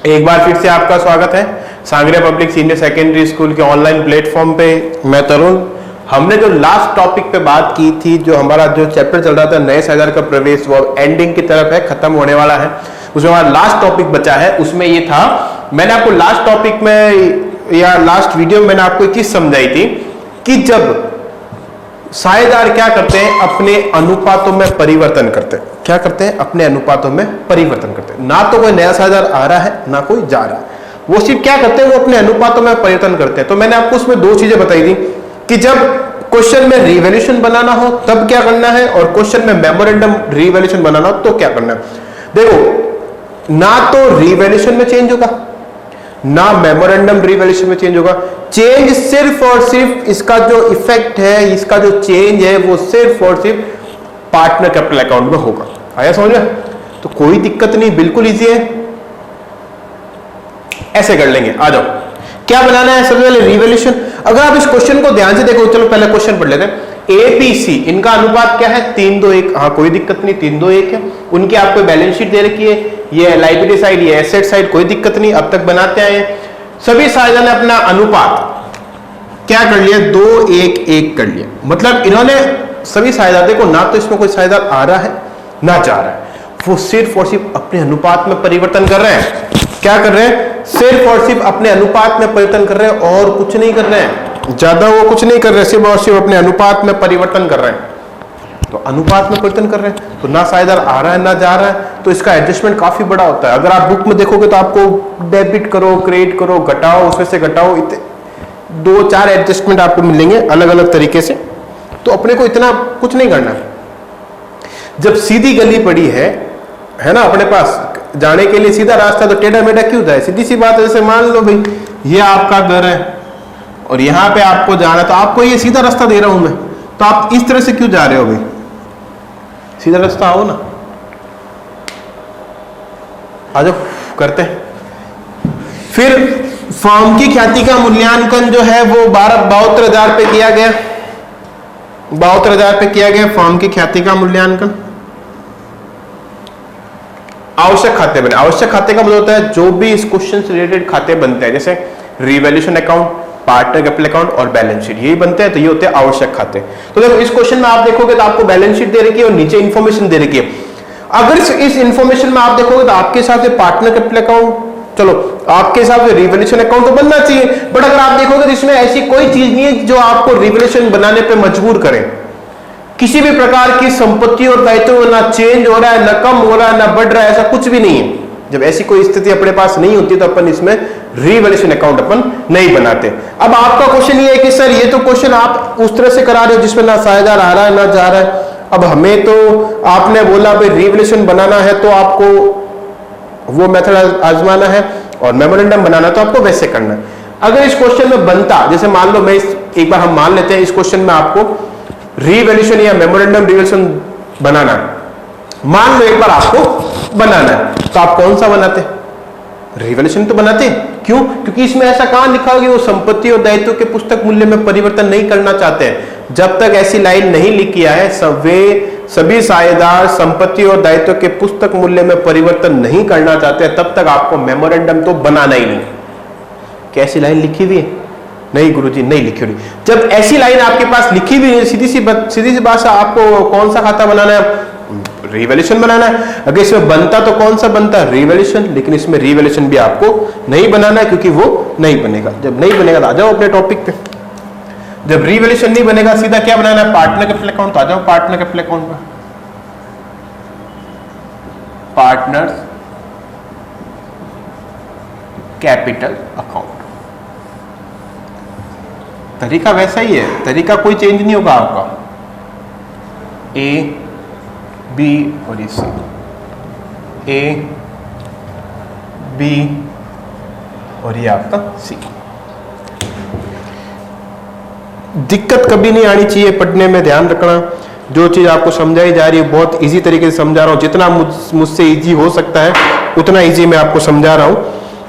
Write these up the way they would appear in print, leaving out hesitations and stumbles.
एक बार फिर से आपका स्वागत है sangria public senior secondary school के ऑनलाइन प्लेटफॉर्म पे। मैं तरुण। हमने जो लास्ट टॉपिक पे बात की थी, जो हमारा जो चैप्टर चल रहा था नए साझार का प्रवेश, वो एंडिंग की तरफ है, खत्म होने वाला है। उसमें हमारा लास्ट टॉपिक बचा है, उसमें ये था, मैंने आपको लास्ट टॉपिक में या लास्ट वीडियो में मैंने आपको एक चीज समझाई थी कि जब साझेदार क्या करते हैं, अपने अनुपातों में परिवर्तन करते हैं। क्या करते हैं? अपने अनुपातों में परिवर्तन करते हैं। ना तो कोई नया साझेदार आ रहा है, ना कोई जा रहा है, वो सिर्फ क्या करते हैं, वो अपने अनुपातों में परिवर्तन करते हैं। तो मैंने आपको उसमें दो चीजें बताई थी कि जब क्वेश्चन में रिवैल्यूएशन बनाना हो तब क्या करना है, और क्वेश्चन में मेमोरेंडम रिवैल्यूएशन बनाना हो तो क्या करना है। देखो, ना तो रिवैल्यूएशन में चेंज होगा, ना मेमोरेंडम रिवैल्यूएशन में चेंज होगा। चेंज सिर्फ और सिर्फ इसका जो इफेक्ट है, इसका जो चेंज है, वो सिर्फ और सिर्फ पार्टनर कैपिटल अकाउंट में होगा। आया समझ में? तो कोई दिक्कत नहीं, बिल्कुल इजी है। ऐसे कर लेंगे। आ जाओ, क्या बनाना है? सबसे पहले रिवैल्यूएशन। अगर आप इस क्वेश्चन को ध्यान से देखो, चलो पहले क्वेश्चन पढ़ लेते हैं। एबीसी, इनका अनुपात क्या है? 3:2:1। हाँ, कोई दिक्कत नहीं, 3:2:1 है। उनकी आपको बैलेंस शीट दे रखी है, ये लाइबिलिटी साइड, ये एसेट साइड, कोई दिक्कत नहीं, अब तक बनाते आए हैं। सभी साझेदार ने अपना अनुपात क्या कर लिया? 2:1:1 कर लिया। मतलब इन्होंने सभी साझेदार, देखो ना तो इसमें कोई साझेदार आ रहा है ना जा रहा है, वो सिर्फ और सिर्फ अपने अनुपात में परिवर्तन कर रहे हैं। क्या कर रहे हैं? सिर्फ और सिर्फ अपने अनुपात में परिवर्तन कर रहे हैं, और कुछ नहीं कर रहे हैं, ज्यादा वो कुछ नहीं कर रहे, सिर्फ और सिर्फ अपने अनुपात में परिवर्तन कर रहे हैं। तो अनुपात में परिवर्तन कर रहे हैं, तो ना साझेदार आ रहा है ना जा रहा है, तो इसका एडजस्टमेंट काफी बड़ा होता है। अगर आप बुक में देखोगे तो आपको डेबिट करो, क्रेडिट करो, घटाओ, उसमें से घटाओ, 2-4 एडजस्टमेंट आपको मिलेंगे अलग अलग तरीके से। तो अपने को इतना कुछ नहीं करना। जब सीधी गली पड़ी है ना, अपने पास जाने के लिए सीधा रास्ता, तो टेढ़ा मेढ़ा क्यों जाए? सीधी सी बात है। जैसे मान लो भाई, ये आपका घर है और यहाँ पे आपको जाना, तो आपको ये सीधा रास्ता दे रहा हूं मैं, तो आप इस तरह से क्यों जा रहे हो भाई? सीधा रास्ता आओ ना। आ जाओ, करते हैं। फिर फर्म की ख्याति का मूल्यांकन जो है वो 72,000 पे किया गया। 72,000 पे किया गया फर्म की ख्याति का मूल्यांकन। आवश्यक खाते बने। आवश्यक खाते का मतलब होता है जो भी इस क्वेश्चन से रिलेटेड खाते बनते हैं, जैसे revaluation account, partner capital account और बैलेंस शीट, यही बनते हैं, तो ये होते हैं आवश्यक खाते। तो देखो इस क्वेश्चन में आप देखोगे तो आपको बैलेंस शीट दे रखी है और नीचे इंफॉर्मेशन दे रखी है। अगर इस इंफॉर्मेशन में आप देखोगे तो आपके हिसाब से पार्टनर कैपिटल अकाउंट, चलो आपके हिसाब से रिवैल्यूएशन अकाउंट तो बनना चाहिए, बट अगर आप देखोगे तो इसमें ऐसी कोई चीज नहीं है जो आपको रिवैल्यूएशन बनाने पर मजबूर करे। किसी भी प्रकार की संपत्ति और दायित्व ना चेंज हो रहा है, ना कम हो रहा है, ना बढ़ रहा है, ऐसा कुछ भी नहीं है। जब ऐसी कोई स्थिति अपने पास नहीं होती तो अपन इसमें रिवैल्यूएशन अकाउंट अपन नहीं बनाते। अब आपका क्वेश्चन ये है कि सर ये तो क्वेश्चन आप उस तरह से करा रहे हो जिसमें ना साझेदार आ रहा है ना जा रहा है। अब हमें तो आपने बोला भाई रिवैल्यूएशन बनाना है तो आपको वो मेथड आजमाना है, और मेमोरेंडम बनाना तो आपको वैसे करना है। अगर इस क्वेश्चन में बनता, जैसे मान लो मैं एक बार हम मान लेते हैं इस क्वेश्चन में आपको रिवैल्यूएशन या मेमोरेंडम रिवैल्यूएशन बनाना है, मान लो एक बार आपको बनाना है, तो आप कौन सा बनाते? रिवैल्यूएशन तो बनाते। क्यों? क्योंकि इसमें ऐसा कहां लिखा है कि वो संपत्ति और दायित्व के पुस्तक मूल्य में परिवर्तन नहीं करना चाहते हैं। जब तक ऐसी लाइन नहीं लिखी है, सभी साझेदार संपत्ति और दायित्व के पुस्तक मूल्य में परिवर्तन नहीं करना चाहते, तब तक आपको मेमोरेंडम तो बनाना ही नहीं। कैसी लाइन लिखी हुई है? नहीं गुरुजी, नहीं लिखी हुई। जब ऐसी लाइन आपके पास लिखी हुई है, सीधी सी बात से आपको कौन सा खाता बनाना है? रिवैल्यूएशन बनाना है। अगर इसमें बनता तो कौन सा बनता? रिवैल्यूएशन। लेकिन इसमें रिवैल्यूएशन भी आपको नहीं बनाना है, क्योंकि वो नहीं बनेगा। जब नहीं बनेगा तो आ जाओ अपने टॉपिक पे। जब रिवैल्यूएशन नहीं बनेगा, सीधा क्या बनाना है? Partner capital account. तो आ जाओ पार्टनर कैपिटल अकाउंट पे। पार्टनर कैपिटल अकाउंट, तरीका वैसा ही है, तरीका कोई चेंज नहीं होगा आपका। ए बी और ये सी, ए बी और ये आपका सी। दिक्कत कभी नहीं आनी चाहिए पढ़ने में, ध्यान रखना। जो चीज आपको समझाई जा रही है बहुत इजी तरीके से समझा रहा हूं, जितना मुझसे इजी हो सकता है उतना इजी मैं आपको समझा रहा हूं।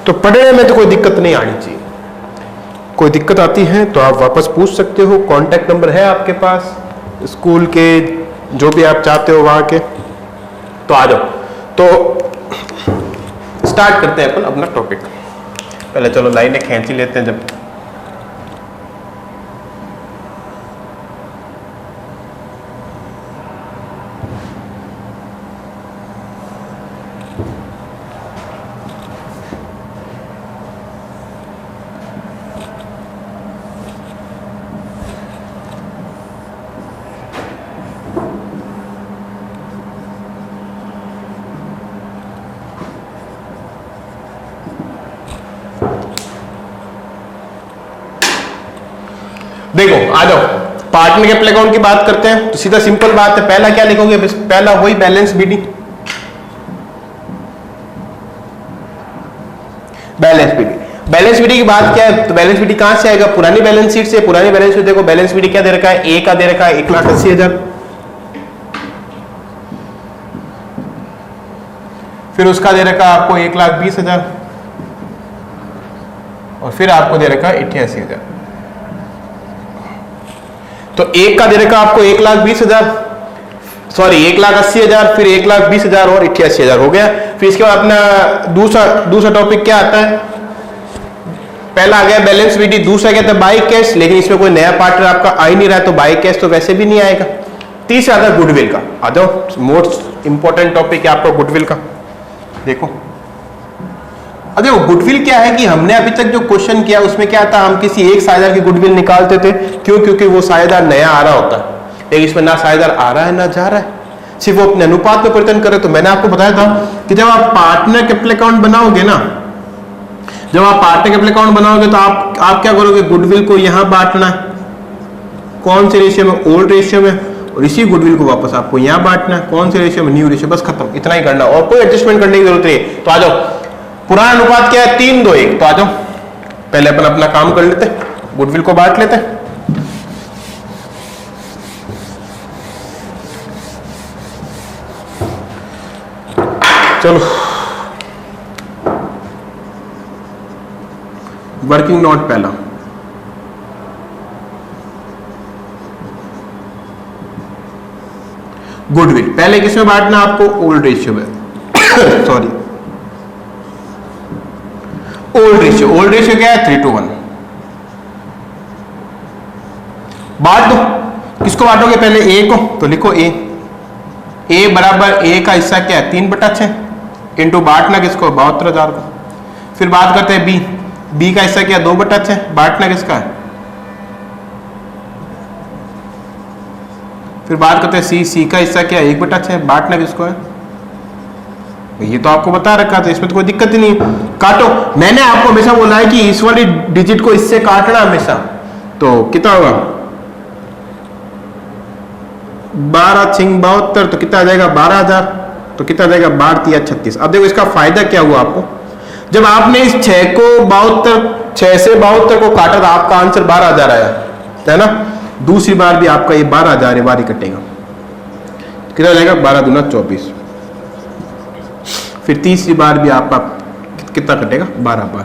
तो पढ़ने में तो कोई दिक्कत नहीं आनी चाहिए। कोई दिक्कत आती है तो आप वापस पूछ सकते हो। कॉन्टैक्ट नंबर है आपके पास स्कूल के, जो भी आप चाहते हो वहां के, तो आ जाओ। तो स्टार्ट करते हैं अपन अपना टॉपिक। पहले चलो लाइनें खींच ही लेते हैं जब। देखो आ जाओ, पार्टनर कैपिटल अकाउंट की बात करते हैं तो सीधा सिंपल बात है, पहला क्या लिखोगे? पहला वही balance BD, balance BD. Balance BD की बात क्या है? तो बैलेंस बीडी कहां से आएगा? पुरानी बैलेंस शीट से। पुरानी बैलेंस शीट देखो, बैलेंस बीडी क्या दे रखा है? ए का दे रखा है 1,80,000, फिर उसका दे रखा है आपको 1,20,000, और फिर आपको दे रखा है 88,000। तो एक का दे रखा आपको 1,20,000, सॉरी 1,80,000, फिर 1,20,000 और 88,000 हो गया। फिर इसके बाद अपना दूसरा टॉपिक क्या आता है? पहला आ गया बैलेंस बीडी, दूसरा क्या था? बाई कैश, लेकिन इसमें कोई नया पार्टनर आपका आ ही नहीं रहा है तो बाई कैश तो वैसे भी नहीं आएगा। तीसरा आता है गुडविल का। आ जाओ, मोस्ट इंपॉर्टेंट टॉपिक है आपका गुडविल का। देखो अब देखो गुडविल क्या है कि हमने अभी तक जो क्वेश्चन किया उसमें क्या था, हम किसी एक साझेदार की गुडविल निकालते थे। क्यों? क्योंकि वो साझेदार नया आ रहा होता है, लेकिन इसमें ना साझेदार आ रहा है ना जा रहा है, सिर्फ वो अपने अनुपात में परिवर्तन करे। तो मैंने आपको बताया था कि जब आप पार्टनर कैपिटल अकाउंट बनाओगे ना, जब आप पार्टनर कैपिटल अकाउंट बनाओगे तो आप क्या करोगे? गुडविल को यहां बांटना है, कौन से रेशियो में? ओल्ड रेशियो में, और इसी गुडविल को वापस आपको यहां बांटना है, कौन से रेशियो में? New ratio. बस खत्म, इतना ही करना और कोई एडजस्टमेंट करने की जरूरत नहीं है। तो आ जाओ, पुराना अनुपात क्या है? 3:2:1। तो आ जाओ पहले अपन अपना काम कर लेते हैं, गुडविल को बांट लेते हैं। चलो, वर्किंग नोट पहला, गुडविल पहले किसमें बांटना आपको? ओल्ड रेशियो में sorry old ratio. Old ratio क्या है? 3:1। बांट दो। किसको बांटोगे? पहले ए को, तो लिखो ए बराबर ए का हिस्सा क्या है? 3/6 इंटू बांटना किसको? 72,000 को। फिर बात करते हैं बी का हिस्सा क्या है? 2/6, बांटना किसका है? फिर बात करते हैं सी का हिस्सा क्या है? 1/6, बांटना किसको है? ये तो आपको बता रखा था, इसमें तो कोई दिक्कत ही नहीं। काटो। मैंने आपको हमेशा बोला है कि इस वाली डिजिट को इससे काटना हमेशा। तो कितना होगा? 12×6 = 72, तो कितना आ जाएगा? 12,000। तो कितना आ जाएगा? 12×3 = 36। अब देखो इसका फायदा क्या हुआ आपको, जब आपने इस 6 को 6 से 72 को काटा था, आपका आंसर 12,000 आया है ना। दूसरी बार भी आपका ये 12,000 बार ही कटेगा, कितना हो जाएगा? 12×2 = 24। फिर तीसरी बार भी आपका कितना कटेगा? 12 बार।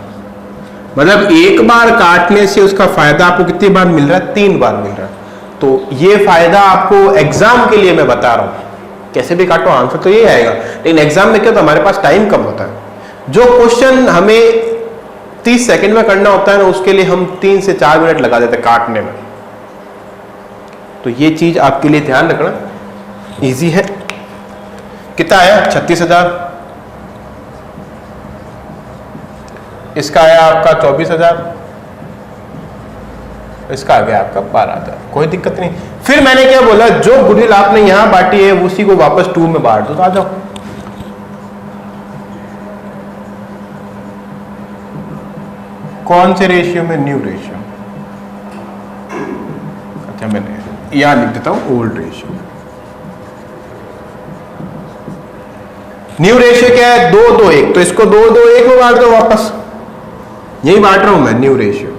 मतलब एक बार काटने से उसका फायदा आपको कितनी बार मिल रहा है? 3 बार मिल रहा है। तो ये फायदा आपको एग्जाम के लिए मैं बता रहा हूं, कैसे भी काटो आंसर तो ये आएगा। लेकिन एग्जाम में क्या होता है, हमारे पास टाइम कम होता है। जो क्वेश्चन हमें 30 सेकंड में करना होता है ना, उसके लिए हम 3 से 4 मिनट लगा देते काटने में। तो ये चीज आपके लिए ध्यान रखना, इजी है। कितना आया? 36,000। इसका आया आपका 24,000, इसका आ गया आपका 12,000। कोई दिक्कत नहीं। फिर मैंने क्या बोला, जो गुडविल आपने यहां बांटी है उसी को वापस 2 में बांट दो। तो आ जाओ, कौन से रेशियो में? New ratio. अच्छा, मैंने यहां लिख देता हूं ओल्ड रेशियो। न्यू रेशियो क्या है? 2:2:1। तो इसको 2:2:1 में बांट दो वापस। यही बांट रहा हूं मैं, न्यू रेशियो।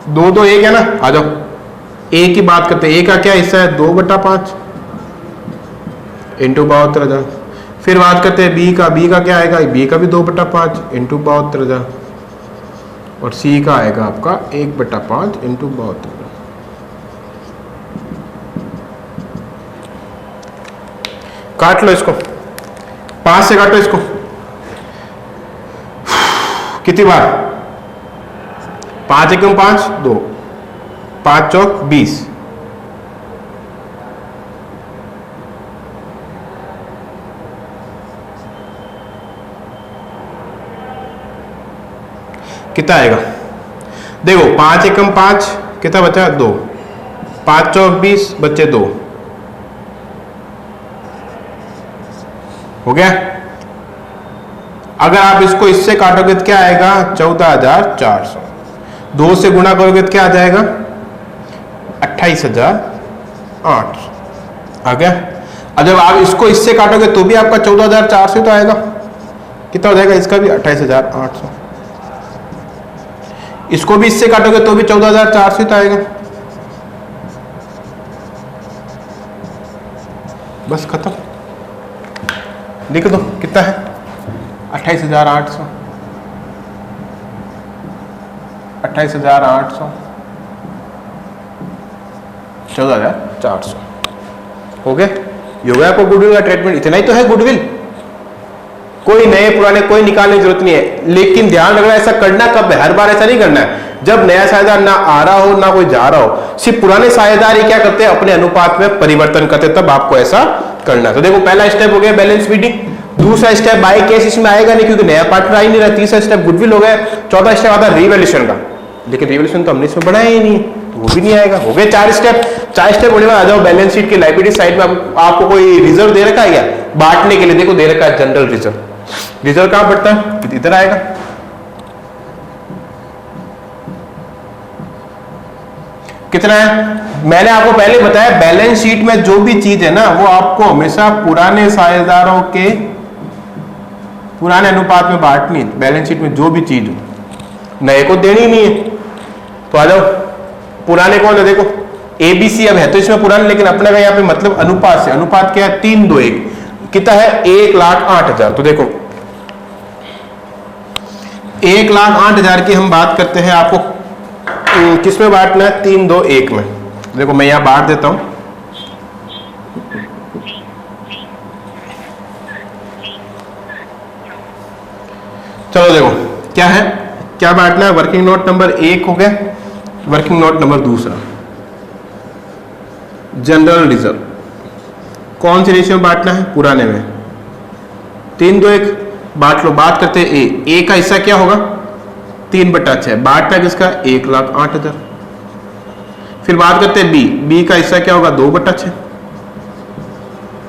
दो 2:1 है ना। आ जाओ ए की बात करते हैं। ए का क्या हिस्सा है? 2/5 इंटू 72,000। फिर बात करते हैं बी का। बी का क्या आएगा? बी का भी 2/5 इंटू 72,000, और सी का आएगा आपका 1/5 इंटू 72,000। काट लो इसको, 5 से काटो इसको। कितनी बार? 5 एकम 5, 2, 5 चौक 20। कितना आएगा? देखो 5 एकम 5 कितना बचा? 2, 5 चौक 20 बच्चे 2 हो गया। अगर आप इसको इससे काटोगे तो क्या आएगा? 14,400। 2 से गुणा करोगे तो क्या आ जाएगा? 28,800 आ गया। और जब आप इसको इससे काटोगे तो भी आपका 14,400 तो आएगा। कितना हो जाएगा? इसका भी 28,800। इसको भी इससे काटोगे तो भी 14,400 तो आएगा। बस खत्म, लिख दो कितना है? 28,800, 28,800, 14,400 हो गया। ये हो गया आपको गुडविल का ट्रीटमेंट। इतना ही तो है गुडविल, कोई नए पुराने कोई निकालने की जरूरत नहीं है। लेकिन ध्यान रखना, ऐसा करना कब है? हर बार ऐसा नहीं करना है जब नया साझेदार ना आ रहा हो ना कोई जा रहा हो। सिर्फ पुराने साझेदार ही क्या करते हैं? अपने अनुपात में परिवर्तन करते, तब आपको ऐसा करना है। तो देखो पहला स्टेप हो गया बैलेंस मीटिंग, दूसरा स्टेप बाय कैश इसमें आएगा नहीं क्योंकि नया पार्टनर आ ही नहीं रहा, तीसरा स्टेप गुडविल हो गया, चौथा स्टेप आता है रिवैल्यूएशन का, लेकिन रिवैल्यूएशन तो हमने इसमें बढ़ाया ही नहीं तो वो भी नहीं आएगा। हो गए 4 स्टेप। 4 स्टेप होने में आ जाओ बैलेंस शीट की लायबिलिटी साइड में। आपको कोई रिजर्व दे रखा है क्या बांटने के लिए? देखो दे रखा है जनरल रिजर्व। रिजर्व कहां पड़ता है? इधर आएगा। कितना है? मैंने आपको पहले बताया बैलेंस शीट में जो भी चीज है ना वो आपको हमेशा पुराने साझेदारों के पुराने अनुपात में बांटनी है। बैलेंस शीट में जो भी चीज हो नए को देनी नहीं है। तो आ जाओ, पुराने कौन है? देखो ABC अब है तो इसमें पुराने, लेकिन अपने का यहाँ पे मतलब अनुपात से। अनुपात क्या है? 3:1। कितना है? 1,08,000। तो देखो 1,08,000 की हम बात करते हैं, आपको किस में बांटना है? 3:2:1 में। देखो मैं यहां बांट देता हूं। चलो देखो क्या है, क्या बांटना है? वर्किंग नोट नंबर 1 हो गया, working note number 2 general reserve. कौन सी रेशियो में बांटना है? पुराने में। 3:2:1 बांट लो। बात करते हैं ए का हिस्सा क्या होगा? 3/6। बांटना किसका? 1,08,000। फिर बात करते हैं बी का हिस्सा क्या होगा? 2/6।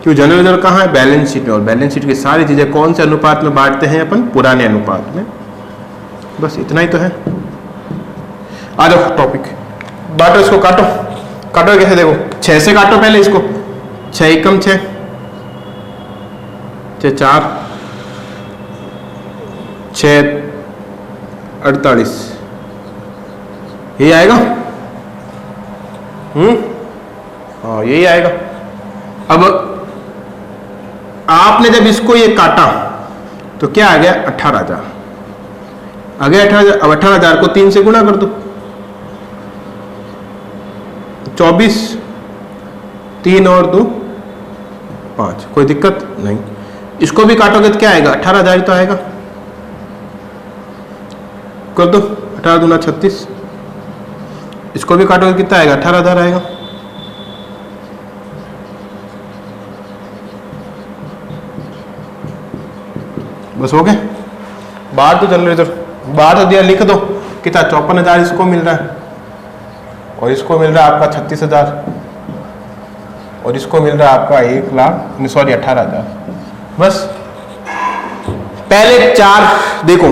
क्यों? जनरल रिजर्व कहाँ है? बैलेंस शीट में। और बैलेंस शीट की सारी चीजें कौन से अनुपात में बांटते हैं अपन? पुराने अनुपात में। बस इतना ही तो है। आ जाओ टॉपिक, बांटो इसको, काटो। काटो कैसे? देखो 6 से काटो पहले इसको। 6 एकम 6, 6 4, 6 48, यही आएगा। हाँ यही आएगा। अब आपने जब इसको ये काटा तो क्या आ गया? 18,000 आ गया। 18,000। अब 18,000 को 3 से गुणा कर दो, 24, 3 और 2 5। कोई दिक्कत नहीं। इसको भी काटोगे तो क्या आएगा? 18,000 तो आएगा। कर दो, 18 दूना 36। इसको भी काटोगे कितना आएगा? 18,000 आएगा। बस हो गए। बाहर तो जनरल रिजर्व बाहर तो दिया, लिख दो कितना? 54,000 इसको मिल रहा है और इसको मिल रहा है आपका 36,000 और इसको मिल रहा है आपका 18,000। बस पहले 4 देखो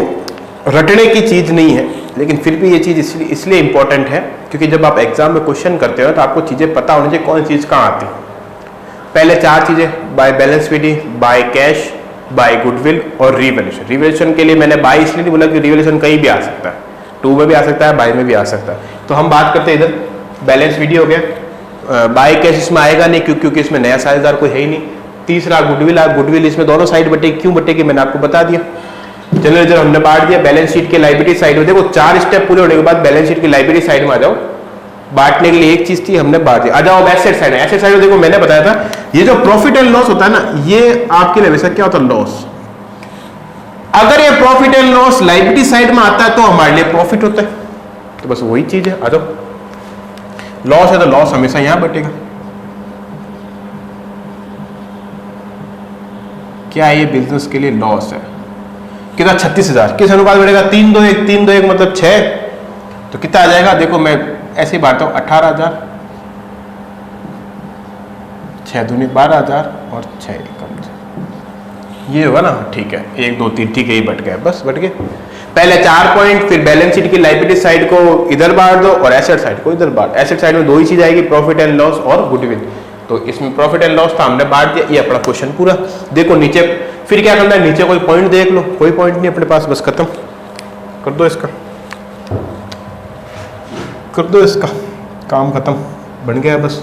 रटने की चीज नहीं है, लेकिन फिर भी ये चीज इसलिए इंपॉर्टेंट है क्योंकि जब आप एग्जाम में क्वेश्चन करते हो तो आपको चीजें पता होनी चाहिए कौन चीज कहाँ आती है। पहले 4 चीजें, by balance sheet, by cash, by goodwill और रिवैल्यूएशन। रिवैल्यूएशन के लिए मैंने बाय इसलिए नहीं बोला कि रिवैल्यूएशन कहीं भी आ सकता है, 2 में भी आ सकता है, बाय में भी आ सकता है। तो हम बात करते हैं इधर बैलेंस शीट हो गया, बाय कैश इसमें आएगा नहीं क्योंकि इसमें नया साझेदार कोई है ही नहीं। तीसरा गुडविल, गुडविल इसमें दोनों साइड बटेगी, क्यों बटेगी मैंने आपको बता दिया। जनरल रिजर्व हमने बांट दिया। बैलेंस शीट के लायबिलिटी साइड में देखो 4 स्टेप पूरे होने के बाद बैलेंस शीट की लायबिलिटी साइड में आ जाओ। बांटने के लिए एक चीज थी, हमने बांट दी। आ जाओ अब एसेट साइड। एसेट साइड में देखो मैंने बताया था ये जो प्रॉफिट एंड लॉस होता है ना, ये आपके लिए वैसा क्या होता है, लॉस। अगर ये profit and loss liability side में आता है तो हमारे लिए प्रॉफिट होता है। तो बस वही चीज है। आ जाओ, लॉस है तो लॉस हमेशा यहां बटेगा। क्या ये बिजनेस के लिए लॉस है? कितना? 36,000। किस अनुपात बढ़ेगा? 3-2-1। 3-2-1 मतलब 6। तो कितना आ जाएगा? देखो मैं ऐसे ही बांटता हूं, 18,000, 6 दूनी 12,000 और 6 कम। ये होगा ना? ठीक है, 1 2 3, ठीक है, ये बट गया, बस बट गए। पहले 4 पॉइंट, फिर बैलेंस शीट की लायबिलिटी साइड को इधर बांट दो और एसेट साइड को इधर बांट। एसेट साइड में दो ही चीज आएगी, प्रॉफिट एंड लॉस और गुडविल। तो इसमें प्रॉफिट एंड लॉस था, हमने बांट दिया। ये अपना क्वेश्चन पूरा। देखो नीचे फिर क्या करना है, नीचे कोई पॉइंट देख लो। कोई पॉइंट नहीं अपने पास, बस खत्म कर दो इसका, कर दो इसका, काम खत्म, बन गया बस।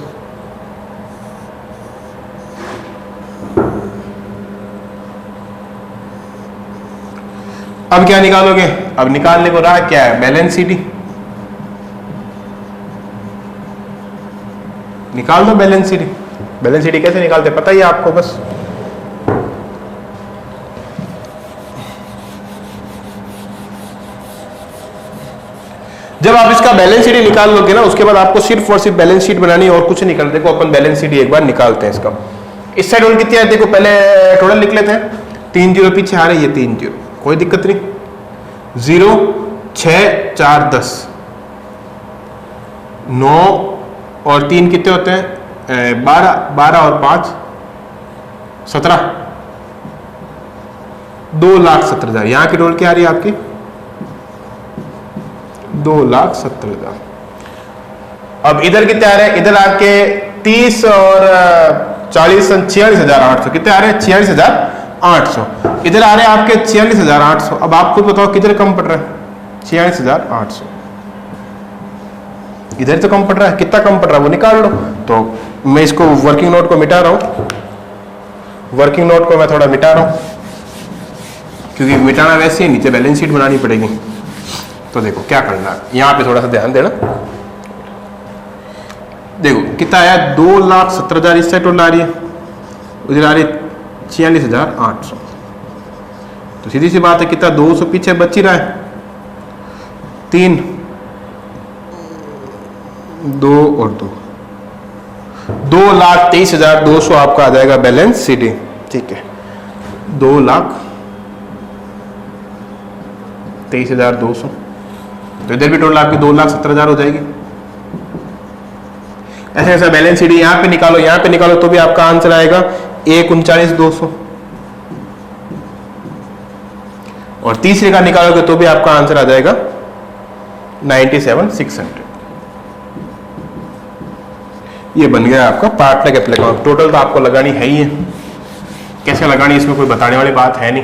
अब क्या निकालोगे? अब निकालने को रहा क्या है, बैलेंस शीट। निकाल दो बैलेंस शीट। बैलेंस शीट कैसे निकालते पता ही है आपको। बस जब आप इसका बैलेंस शीट निकाल लोगे ना, उसके बाद आपको सिर्फ और सिर्फ बैलेंस शीट बनानी है और कुछ नहीं करना। देखो अपन बैलेंस शीट एक बार निकालते हैं इसका। इस साइड और कितनी है देखो, पहले टोटल लिख लेते हैं। 3 0 पीछे आ रहे, ये 3 0, कोई दिक्कत नहीं। 0 6 4 10 9 और 3 कितने होते हैं? 12 12 और 5 17। 2,70,000। यहाँ की टोटल क्या आ रही है आपकी? 2,70,000। अब इधर कितने आ रहे हैं? इधर आपके 30 और 40 46,800। कितने आ रहे हैं? 46,800। इधर आ रहे हैं आपके 46,800। अब आप खुद बताओ किधर कम पड़ रहा है? 46,800। इधर तो कम पड़ रहा है। कितना कम पड़ रहा है वो निकाल लो। तो मैं इसको वर्किंग नोट को मिटा रहा हूं। वर्किंग नोट को मैं थोड़ा मिटा रहा हूं क्योंकि मिटाना वैसे ही, नीचे बैलेंस शीट बनानी पड़ेगी। तो देखो क्या करना है, यहां पे थोड़ा सा ध्यान देना। देखो कितना आया? 2,70,000 इस साइड टोटल आ रही है, उधर आ रही 46,800। तो सीधी सी बात है, कितना? 200 पीछे बच ही रहा है। 3 2 और 2 2,23,200 आपका आ जाएगा बैलेंस शीट। ठीक है, 2,23,200। तो इधर भी टोटल आपकी 2,70,000 हो जाएगी। ऐसा ऐसा बैलेंस शीट यहां पे निकालो, यहां पे निकालो तो भी आपका आंसर आएगा 1,39,200। और तीसरे का निकालोगे तो भी आपका आंसर आ जाएगा 97,600। ये बन गया आपका पार्टनर कैपिटल अकाउंट। टोटल तो आपको लगानी है ही है, कैसे लगानी इसमें कोई बताने वाली बात है नहीं।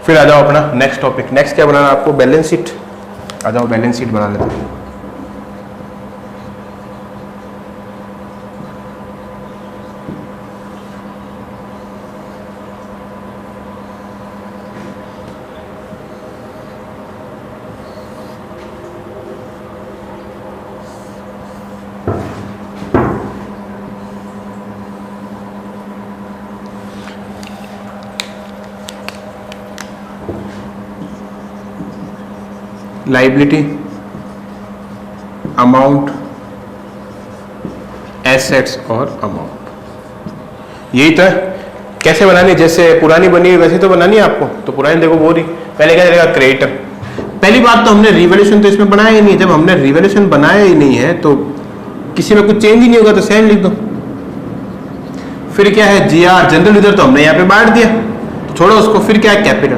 फिर आ जाओ अपना नेक्स्ट टॉपिक। नेक्स्ट क्या बनाना आपको? Balance sheet. आ जाओ बैलेंस शीट बना लेते हैं। लाइबिलिटी, अमाउंट, एसेट्स और अमाउंट। यही तो है। कैसे बनानी? जैसे पुरानी बनी है वैसे तो बनानी है आपको। तो पुरानी देखो वो रही। पहले क्या रहेगा? क्रेडिटर। पहली बात तो हमने रिवैल्यूएशन तो इसमें बनाया ही नहीं। जब हमने रिवैल्यूएशन बनाया ही नहीं है तो किसी में कुछ चेंज ही नहीं होगा, तो सेम लिख दो। फिर क्या है? जीआर जनरल यूजर, तो हमने यहाँ पे बांट दिया, छोड़ो उसको। फिर क्या है? कैपिटल।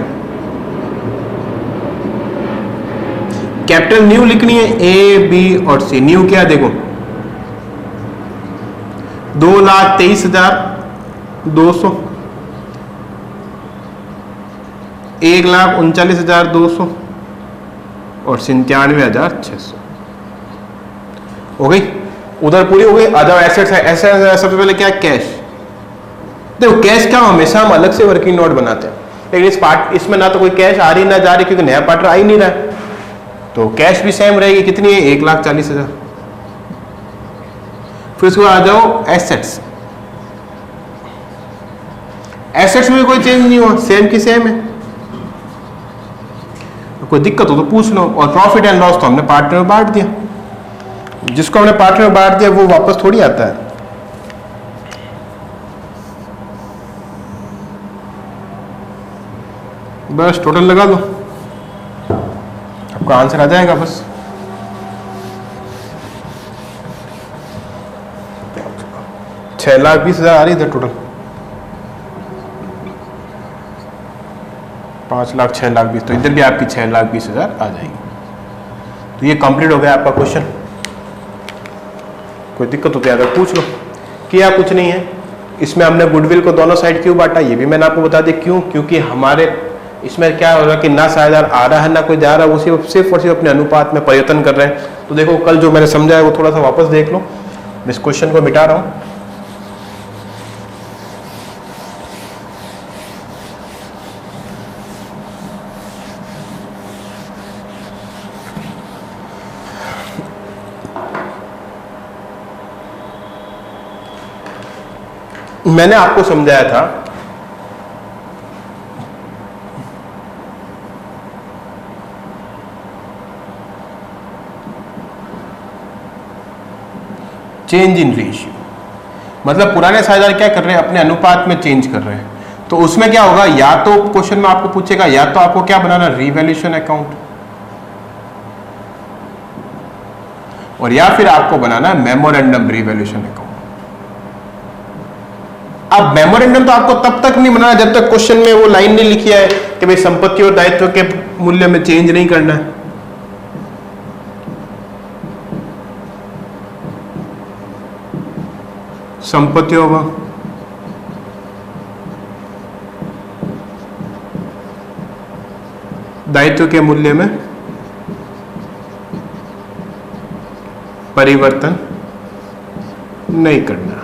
कैपिटल न्यू लिखनी है, ए बी और सी। न्यू क्या? देखो 2,23,200, 1,39,200 और 97,600 हो गई। उधर पूरी हो गई। आ जाओ एसेट्स है। एसेट्स सबसे पहले क्या है? कैश। देखो कैश क्या हमेशा हम अलग से वर्किंग नोट बनाते हैं, लेकिन इसमें ना तो कोई कैश आ रही ना जा रही, क्योंकि नया पार्टनर आ ही नहीं रहा है, तो कैश भी सेम रहेगी। कितनी है? 1,40,000। फिर उसके बाद आ जाओ एसेट्स। एसेट्स में कोई चेंज नहीं हुआ, सेम की सेम है। कोई दिक्कत हो तो पूछ लो। और प्रॉफिट एंड लॉस तो हमने पार्टनर में बांट दिया, जिसको हमने पार्टनर में बांट दिया वो वापस थोड़ी आता है। बस टोटल लगा दो, आपका आंसर आ जाएगा। बस 6,20,000 आ रही है टोटल। 5,00,000 6,20,000, तो इधर भी आपकी 6,20,000 आ जाएगी। तो ये कंप्लीट हो गया आपका क्वेश्चन। कोई दिक्कत होती है अगर पूछ लो। किया कुछ नहीं है। इसमें हमने गुडविल को दोनों साइड क्यों बांटा, ये भी मैंने आपको बता दिया क्यों। क्योंकि हमारे इसमें क्या हो रहा है कि ना साझेदार आ रहा है ना कोई जा रहा है, वो सिर्फ और सिर्फ अपने अनुपात में परिवर्तन कर रहे हैं। तो देखो कल जो मैंने समझाया वो थोड़ा सा वापस देख लो। इस क्वेश्चन को मिटा रहा हूं। मैंने आपको समझाया था चेंज इन रेशियो, मतलब पुराने साझेदार क्या कर रहे हैं, अपने अनुपात में चेंज कर रहे हैं। तो उसमें क्या होगा, या तो क्वेश्चन में आपको पूछेगा या तो आपको क्या बनाना, रीवैल्यूएशन अकाउंट, और या फिर आपको बनाना मेमोरेंडम रीवैल्यूएशन अकाउंट। अब मेमोरेंडम तो आपको तब तक नहीं बनाना जब तक क्वेश्चन में वो लाइन नहीं लिखी है कि भाई संपत्ति और दायित्व के मूल्य में चेंज नहीं करना है। संपत्तियों में दायित्व के मूल्य में परिवर्तन नहीं करना।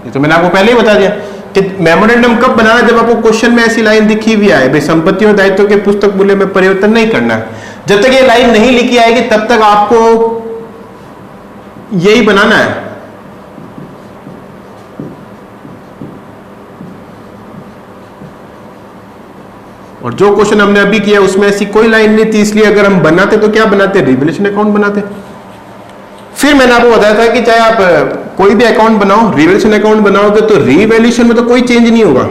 ये तो मैंने आपको पहले ही बता दिया कि मेमोरेंडम कब बनाना, जब आपको क्वेश्चन में ऐसी लाइन दिखी हुई आए भाई संपत्ति और दायित्व के पुस्तक मूल्य में परिवर्तन नहीं करना है। जब तक ये लाइन नहीं लिखी आएगी तब तक आपको यही बनाना है। और जो क्वेश्चन हमने अभी किया उसमें ऐसी कोई लाइन नहीं थी, इसलिए अगर हम बनाते तो क्या बनाते, रिवैल्यूएशन अकाउंट बनाते। फिर मैंने आपको बताया था कि चाहे आप कोई भी अकाउंट बनाओ, रिवैल्यूएशन अकाउंट बनाओगे तो रिवैल्यूएशन में तो कोई चेंज नहीं होगा।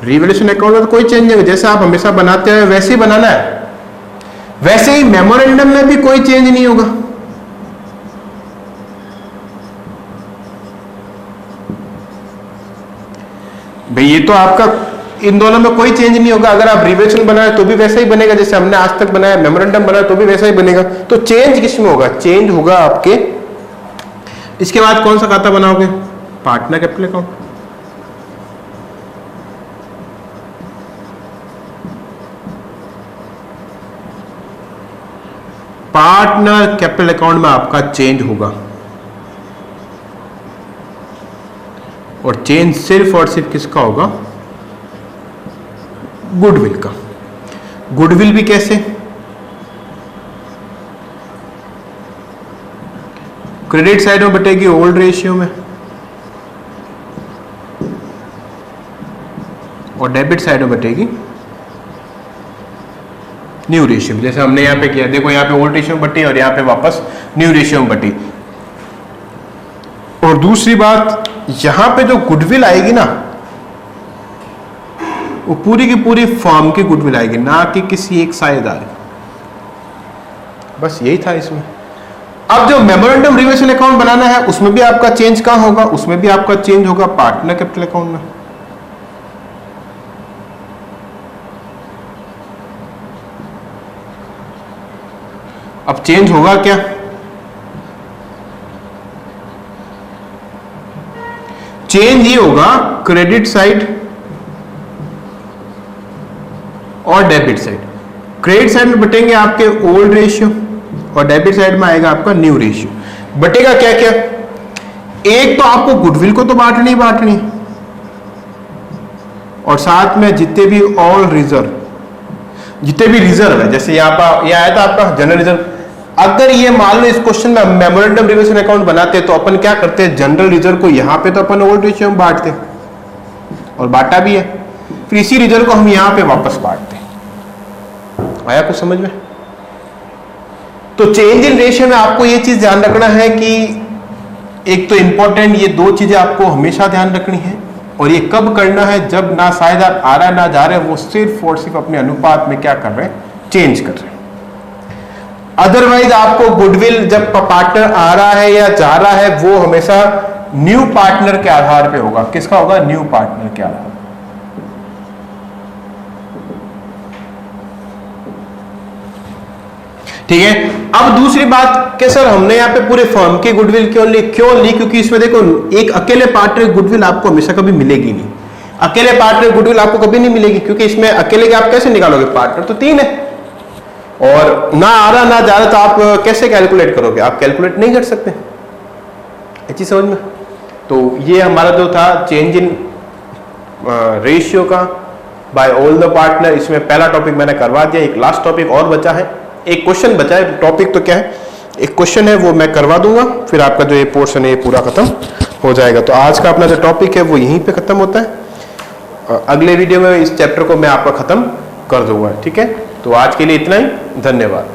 रिवैल्यूएशन अकाउंट में तो कोई चेंज नहीं होगा, जैसे आप हमेशा बनाते हैं वैसे ही बनाना है। वैसे ही मेमोरेंडम में भी कोई चेंज नहीं होगा। भाई ये तो आपका इन दोनों में कोई चेंज नहीं होगा। अगर आप रिवैल्यूएशन बनाए तो भी वैसा ही बनेगा जैसे हमने आज तक बनाया, मेमोरेंडम बनाया तो भी वैसा ही बनेगा। तो चेंज किसमें होगा, चेंज होगा आपके, इसके बाद कौन सा खाता बनाओगे, partner capital account. Partner capital account में आपका चेंज होगा, और चेंज सिर्फ और सिर्फ किसका होगा, गुडविल का। गुडविल भी कैसे, क्रेडिट साइड में बटेगी ओल्ड रेशियो में, और डेबिट साइड में बटेगी न्यू रेशियो में। जैसे हमने यहां पे किया, देखो यहां पे ओल्ड रेशियो में बटी और यहां पे वापस न्यू रेशियो में बटी। और दूसरी बात, यहां पे जो गुडविल आएगी ना वो पूरी की पूरी फर्म की गुडविल आएगी, ना कि किसी एक साझेदार। बस यही था इसमें। अब जो मेमोरेंडम रिवैल्यूएशन अकाउंट बनाना है उसमें भी आपका चेंज कहां होगा, उसमें भी आपका चेंज होगा पार्टनर कैपिटल अकाउंट में। अब चेंज होगा क्या, चेंज ही होगा क्रेडिट साइड और डेबिट साइड। क्रेडिट साइड में बटेंगे आपके ओल्ड रेशियो और डेबिट साइड में आएगा आपका न्यू रेशियो। बटेगा क्या क्या, एक तो आपको गुडविल को तो बांटनी ही बांटनी, और साथ में जितने भी ऑल रिजर्व, जितने भी रिजर्व है, जैसे यहाँ पर यह आया था आपका जनरल रिजर्व। अगर ये मान लो इस क्वेश्चन में मेमोरेंडम रिवेल्यूशन अकाउंट बनाते तो अपन क्या करते हैं, जनरल रिजर्व को यहाँ पे तो अपन ओल्ड रेशियो में बांटते और बांटा भी है, फिर इसी रिजर्व को हम यहाँ पे वापस बांटते। आया कुछ समझ में? तो चेंज इन रेशियो में आपको ये चीज ध्यान रखना है कि एक तो इंपॉर्टेंट ये दो चीजें आपको हमेशा ध्यान रखनी है, और ये कब करना है, जब ना साझेदार आ रहा है ना जा रहा है, वो सिर्फ और सिर्फ अपने अनुपात में क्या कर रहे हैं, चेंज कर रहे हैं। अदरवाइज आपको गुडविल जब पार्टनर आ रहा है या जा रहा है वो हमेशा न्यू पार्टनर के आधार पे होगा। किसका होगा? न्यू पार्टनर के आधार। ठीक है। अब दूसरी बात कि सर हमने यहाँ पे पूरे फर्म की गुडविल क्यों ली? क्योंकि इसमें देखो एक अकेले पार्टनर गुडविल आपको हमेशा कभी मिलेगी नहीं, अकेले पार्टनर गुडविल आपको कभी नहीं मिलेगी, क्योंकि इसमें अकेले के आप कैसे निकालोगे, पार्टनर तो 3 है, और ना आ रहा ना जा रहा तो आप कैसे कैलकुलेट करोगे? आप कैलकुलेट नहीं कर सकते। अच्छी समझ में? तो ये हमारा जो था चेंज इन रेशियो का बाय ऑल द पार्टनर, इसमें पहला टॉपिक मैंने करवा दिया। एक लास्ट टॉपिक और बचा है, एक क्वेश्चन बचा है। टॉपिक तो क्या है, एक क्वेश्चन है, वो मैं करवा दूंगा, फिर आपका जो ये पोर्शन है ये पूरा खत्म हो जाएगा। तो आज का अपना जो टॉपिक है वो यहीं पे खत्म होता है। अगले वीडियो में इस चैप्टर को मैं आपका खत्म कर दूंगा। ठीक है, तो आज के लिए इतना ही, धन्यवाद।